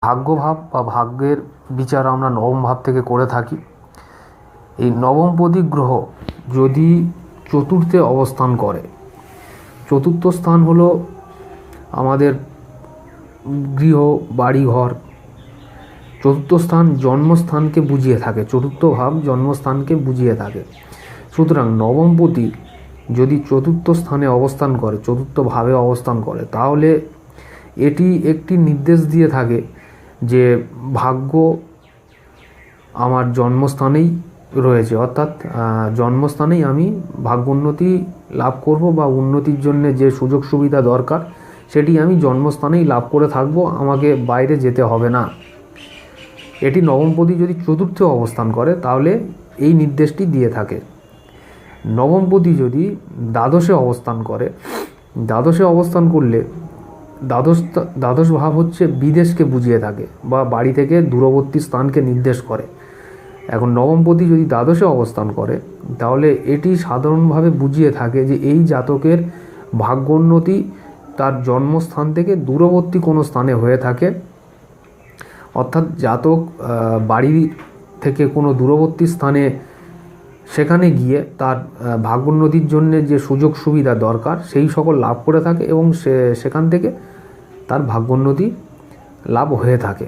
ভাগ্যভাব বা ভাগ্যের বিচার আমরা নবম ভাব থেকে করে থাকি। এই নবমপতি গ্রহ যদি চতুর্থে অবস্থান করে, চতুর্থ স্থান হলো আমাদের গৃহ, বাড়িঘর। চতুর্থ স্থান জন্মস্থানকে বুঝিয়ে থাকে, চতুর্থ ভাব জন্মস্থানকে বুঝিয়ে থাকে। সুতরাং নবমপতি যদি চতুর্থ স্থানে অবস্থান করে, চতুর্থ ভাবে অবস্থান করে, তাহলে এটি একটি নির্দেশ দিয়ে থাকে যে ভাগ্য আমার জন্মস্থানেই রয়েছে, অর্থাৎ জন্মস্থানেই আমি ভাগ্যোন্নতি লাভ করব বা উন্নতির জন্য যে সুযোগ সুবিধা দরকার সেটি আমি জন্মস্থানেই লাভ করে থাকব, আমাকে বাইরে যেতে হবে না। এটি নবমপতি যদি চতুর্থে অবস্থান করে তাহলে এই নির্দেশটি দিয়ে থাকে। নবমপতি যদি দ্বাদশে অবস্থান করে, দ্বাদশে অবস্থান করলে দ্বাদশ ভাব হচ্ছে বিদেশকে বুঝিয়ে থাকে বা বাড়ি থেকে দূরবর্তী স্থানকে নির্দেশ করে। এখন নবমপতি যদি দ্বাদশে অবস্থান করে তাহলে এটি সাধারণভাবে বুঝিয়ে থাকে যে এই জাতকের ভাগ্যোন্নতি তার জন্মস্থান থেকে দূরবর্তী কোনো স্থানে হয়ে থাকে, অর্থাৎ জাতক বাড়ি থেকে কোনো দূরবর্তী স্থানে সেখানে গিয়ে তার ভাগ্যোন্নতির জন্য যে সুযোগ সুবিধা দরকার সেই সকল লাভ করে থাকে এবং সেখান থেকে তার ভাগ্যোন্নতি লাভ হয়ে থাকে।